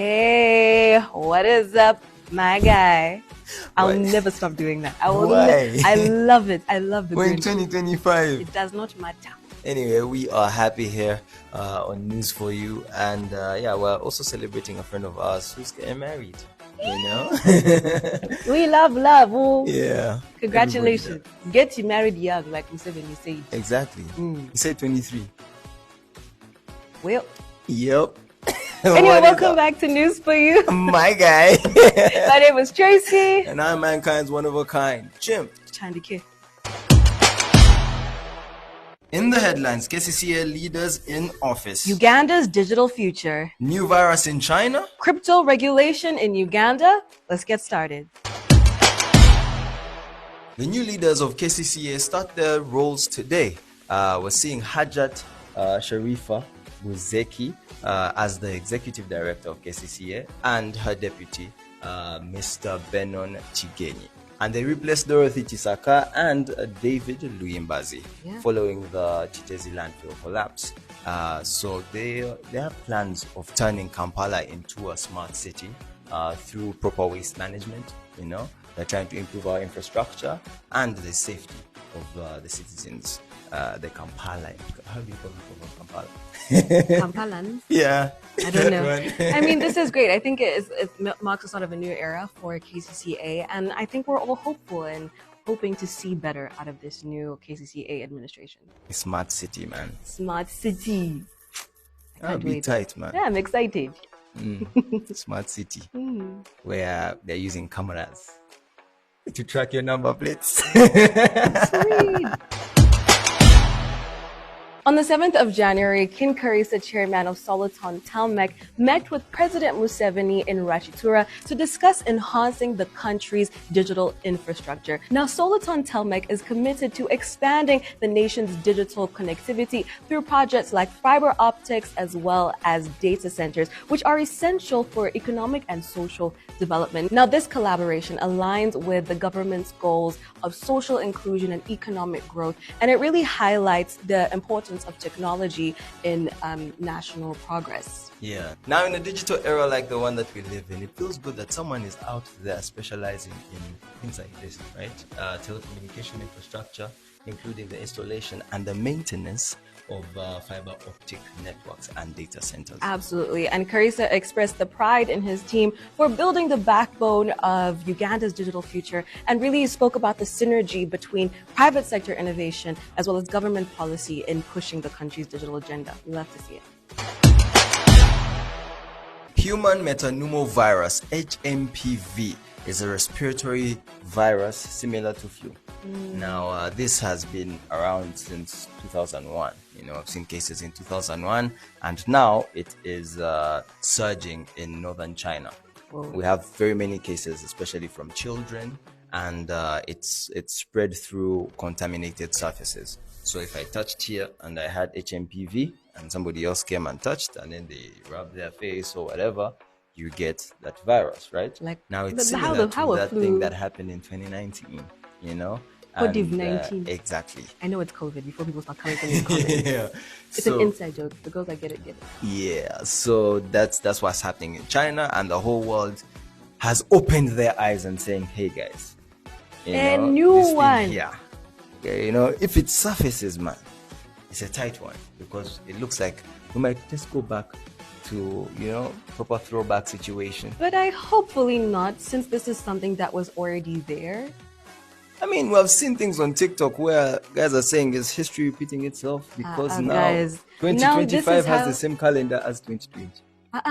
Hey, what is up, my guy? I'll Why? never stop doing that. I will. Why? I love it. I love the We're in green. 2025. It does not matter. Anyway, we are happy here on News for You, and yeah, we're also celebrating a friend of ours who's getting married. You know? We love love. Oh, Yeah. congratulations. Get you married young, like Museveni said. Exactly. You said 23. Well, Yep. anyway, What is welcome up? back to News for You. My guy. My name is Tracy. And I'm mankind's one of a kind, Jim. Chandike. In the headlines, KCCA leaders in office. Uganda's digital future. New virus in China. Crypto regulation in Uganda. Let's get started. The new leaders of KCCA start their roles today. We're seeing Hajat Sharifa Buzeki as the executive director of KCCA and her deputy, Mr. Benon Chigeni. And they replaced Dorothy Chisaka and David Luyimbazi following the Chitezi landfill collapse. So they have plans of turning Kampala into a smart city through proper waste management. You know, they're trying to improve our infrastructure and the safety of the citizens. The Kampala. How do you call it, Kampala? Kampalan. Yeah. I don't know. I mean, this is great. I think it marks a sort of a new era for KCCA, and I think we're all hopeful and hoping to see better out of this new KCCA administration. Smart city, man. Smart city. That'll be tight, man. Yeah, I'm excited. Smart city, where they're using cameras to track your number plates. Sweet. On the 7th of January, Ken Karisa, chairman of Soliton Telmec, met with President Museveni in Rachitura to discuss enhancing the country's digital infrastructure. Now, Soliton Telmec is committed to expanding the nation's digital connectivity through projects like fiber optics as well as data centers, which are essential for economic and social development. Now, this collaboration aligns with the government's goals of social inclusion and economic growth, and it really highlights the importance of technology in national progress. Yeah. Now, in a digital era like the one that we live in, it feels good that someone is out there specializing in things like this, right? Telecommunication infrastructure, including the installation and the maintenance of fiber optic networks and data centers. Absolutely. And Karisa expressed the pride in his team for building the backbone of Uganda's digital future and really spoke about the synergy between private sector innovation as well as government policy in pushing the country's digital agenda. We love to see it. Human metapneumovirus, HMPV, is a respiratory virus similar to flu. Now, this has been around since 2001. You know, I've seen cases in 2001, and now it is surging in northern China. Whoa. We have very many cases, especially from children, and it's spread through contaminated surfaces. So if I touched here and I had HMPV, and somebody else came and touched, and then they rubbed their face or whatever, you get that virus, right? Like, now it's but similar to that flu? thing that happened in 2019, you know? COVID-19. Exactly. I know it's COVID before people start coming from the comments. Yeah. It's an inside joke. The girls that get it. Yeah, so that's what's happening in China, and the whole world has opened their eyes and saying, hey guys, you A know, new this thing one. here, yeah, you know, if it surfaces, man, it's a tight one, because it looks like we might just go back to, you know, proper throwback situation. But I hopefully not, since this is something that was already there. I mean, we have seen things on TikTok where guys are saying, is history repeating itself? Because now guys, 2025 now has the same calendar as 2020.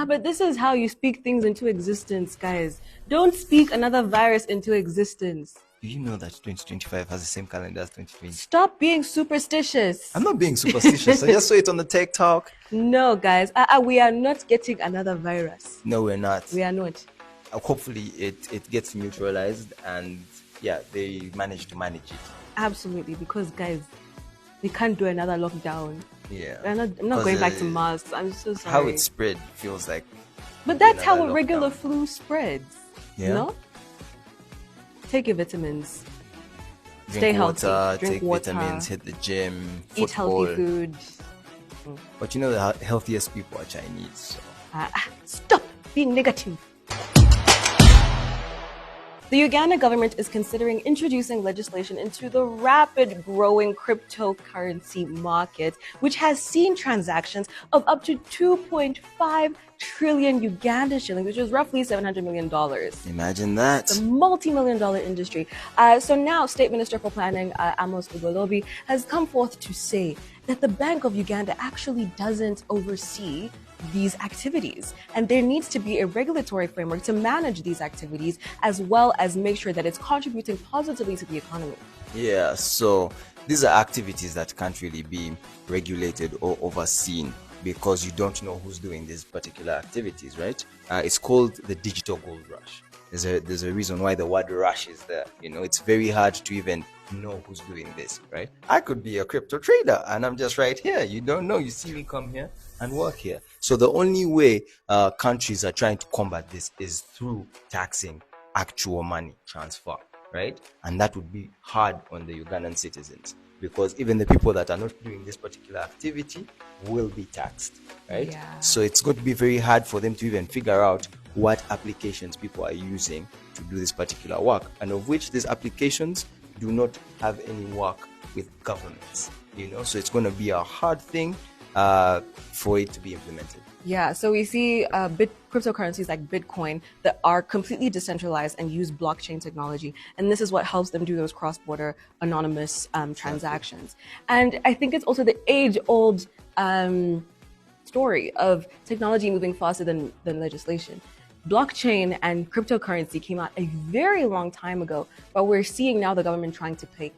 But this is how you speak things into existence, guys. Don't speak another virus into existence. Do you know that 2025 has the same calendar as 2020? Stop being superstitious. I'm not being superstitious. I just saw it on the TikTok. No, guys. We are not getting another virus. No, we're not. We are not. Hopefully, it gets neutralized, and yeah, they manage to manage it. Absolutely, because guys, we can't do another lockdown. Yeah. I'm not going back to masks. I'm so sorry. How it spread feels like. But that's how another a regular lockdown. flu spreads. Yeah. No? Take your vitamins. Drink Stay water, healthy. Drink take water. vitamins, hit the gym, Eat football. healthy food. But you know the healthiest people are Chinese. So. Stop! being negative. The Uganda government is considering introducing legislation into the rapid growing cryptocurrency market, which has seen transactions of up to 2.5 trillion Uganda shillings, which is roughly $700 million. Imagine that. It's a multi-million dollar industry. So now State Minister for Planning, Amos Ugolobi, has come forth to say that the Bank of Uganda actually doesn't oversee these activities, and there needs to be a regulatory framework to manage these activities as well as make sure that it's contributing positively to the economy. Yeah, so these are activities that can't really be regulated or overseen because you don't know who's doing these particular activities, right? It's called the digital gold rush. There's a reason why the word rush is there. You know, it's very hard to even know who's doing this, right? I could be a crypto trader and I'm just right here. You don't know. You see me come here and work here. So the only way countries are trying to combat this is through taxing actual money transfer, right? And that would be hard on the Ugandan citizens because even the people that are not doing this particular activity will be taxed, right? Yeah. So it's going to be very hard for them to even figure out what applications people are using to do this particular work, and of which these applications do not have any work with governments, you know, so it's going to be a hard thing for it to be implemented. Yeah, so we see cryptocurrencies like Bitcoin that are completely decentralized and use blockchain technology. And this is what helps them do those cross-border anonymous transactions. And I think it's also the age-old story of technology moving faster than legislation. Blockchain and cryptocurrency came out a very long time ago, but we're seeing now the government trying to play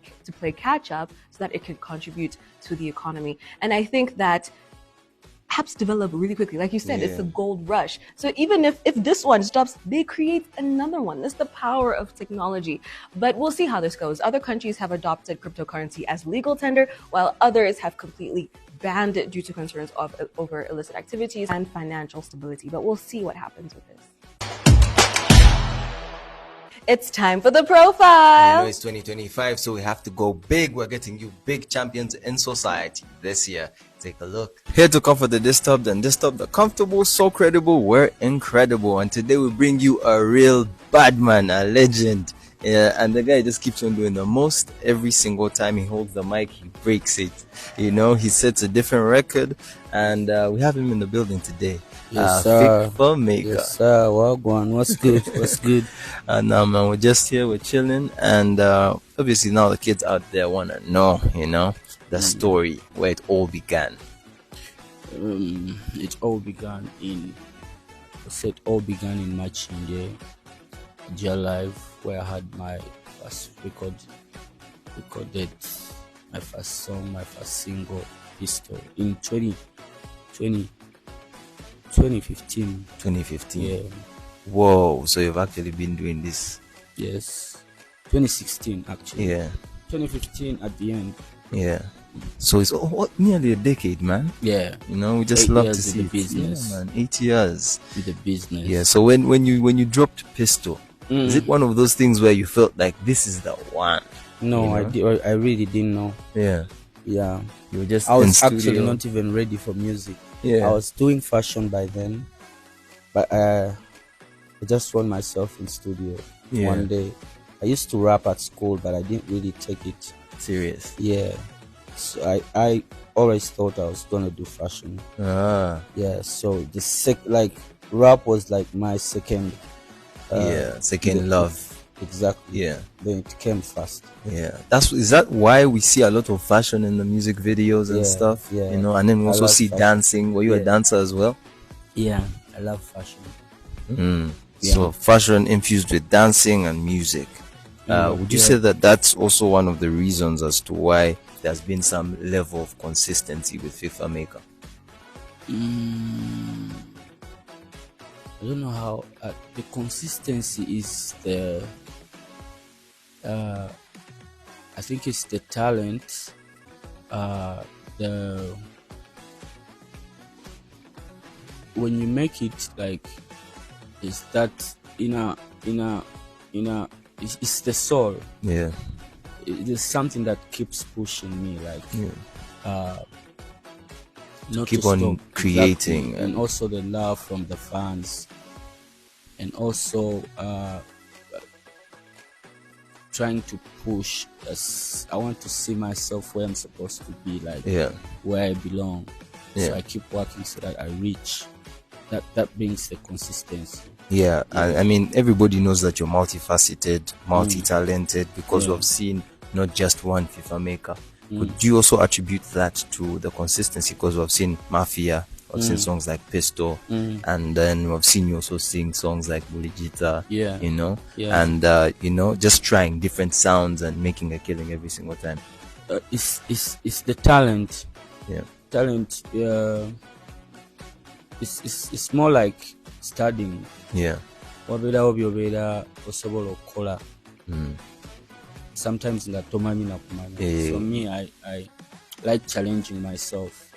catch up so that it can contribute to the economy. And I think that apps develop really quickly. Like you said, It's the gold rush. So even if this one stops, they create another one. That's the power of technology. But we'll see how this goes. Other countries have adopted cryptocurrency as legal tender, while others have completely banned it due to concerns over illicit activities and financial stability. But we'll see what happens with this. It's time for the profile. You know, it's 2025, so we have to go big. We're getting you big champions in society this year. Take a look. Here to comfort the disturbed and disturb the comfortable, so credible, we're incredible. And today we bring you a real bad man, a legend. And the guy just keeps on doing the most. Every single time he holds the mic, he breaks it. You know, he sets a different record. And we have him in the building today. Yes, sir. Filmmaker. Yes, sir. Wagwan. What's good? What's good? And man, we're just here, we're chilling, and obviously now the kids out there want to know, you know, the story where it all began. It all began in Machinde, Dear Live, where I had my first recorded my first song, my first single, Pistol, in 2015. 2015. Yeah. Whoa, so you've actually been doing this? Yes. 2016 actually. Yeah. 2015 at the end. Yeah. So it's nearly a decade, man. Yeah. You know, we just 8 love to years see in the it. business. Yeah, man. 8 years. With the business. Yeah. So when you dropped Pistol, is it one of those things where you felt like this is the one? No, you know? I really didn't know. Yeah. Yeah. You were just I in was studio. actually not even ready for music. Yeah. I was doing fashion by then, but I just found myself in studio one day. I used to rap at school, but I didn't really take it serious. Yeah. So I always thought I was gonna do fashion. Yeah. So rap was like my second. Second love. Exactly. Yeah. Then it came fast. Yeah. Is that why we see a lot of fashion in the music videos and stuff? Yeah. You know, and then we also see fashion. dancing. Were you a dancer as well? Yeah, I love fashion. Yeah. So fashion infused with dancing and music. Would you say that that's also one of the reasons as to why there's been some level of consistency with FIFA Maker? I don't know how the consistency is the. I think it's the talent. When you make it like, is that it's the soul. Yeah. It is something that keeps pushing me, like not keep to on stop. creating. Exactly. And also the love from the fans. and also trying to push us. I want to see myself where I'm supposed to be, like where I belong. So I keep working so that I reach. That brings the consistency. Yeah, I mean, everybody knows that you're multifaceted, multi-talented, because we've seen not just one FIFA maker. But do you also attribute that to the consistency? Because we've seen Mafia, we've seen songs like Pistol, and then we've seen you also sing songs like Bulijita, you know, and you know, just trying different sounds and making a killing every single time. It's the talent. Talent. It's more like studying. Sometimes in the so me, I like challenging myself.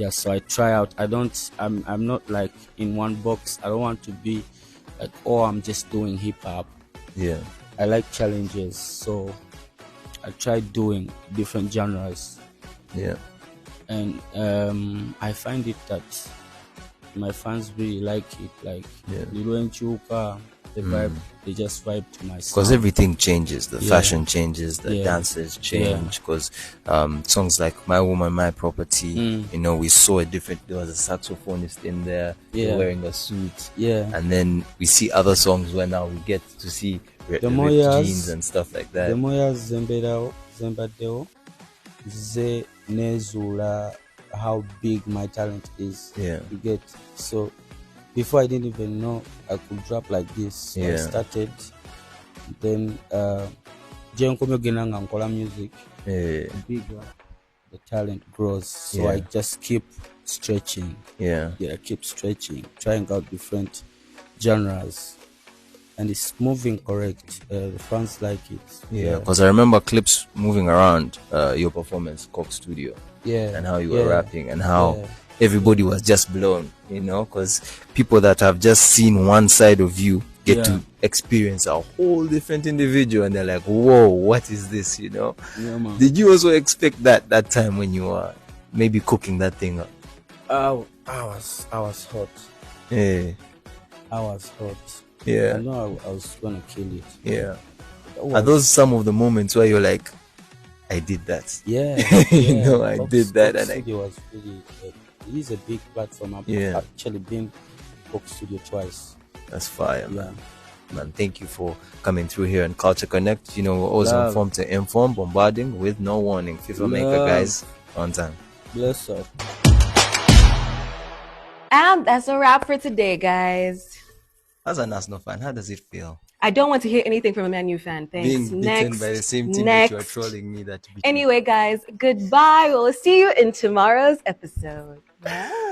So I try out. I'm not like in one box. I don't want to be like, oh, I'm just doing hip hop. I like challenges, so I try doing different genres. And I find it that my fans really like it. Like Lilo and Chuka, the vibe, they just vibe to my sound. Because everything changes, the fashion changes, the dances change. Because songs like My Woman, My Property, you know, we saw there was a saxophonist in there wearing a suit. And then we see other songs where now we get to see ripped jeans and stuff like that. The Moyas Zembadeo, Ze Nezula, how big my talent is. You get. So before I didn't even know I could rap like this. So I started. Then music. Bigger, the talent grows. So I just keep stretching. I keep stretching, trying out different genres. And it's moving correct. The fans like it. Because I remember clips moving around your performance, Coke Studio. And how you were rapping and how everybody was just blown, you know, because people that have just seen one side of you get to experience a whole different individual, and they're like, whoa, what is this, you know? Did you also expect that time when you were maybe cooking that thing up? I was hot. I was hot. I know I was gonna kill it. Are those some of the moments where you're like, I did that? You know, I did that. And Studio was really it is a big platform. I've actually been Coke Studio twice. That's fire, man. Thank you for coming through here on Culture Connect. You know, we're always informed to inform, bombarding with no warning. FIFA maker, guys, on time. Bless up. And that's a wrap for today, guys. As an Arsenal fan, how does it feel? I don't want to hear anything from a Man U fan. Thanks. Being beaten by the same team that you are trolling me. Anyway, guys, goodbye. We'll see you in tomorrow's episode. Bye.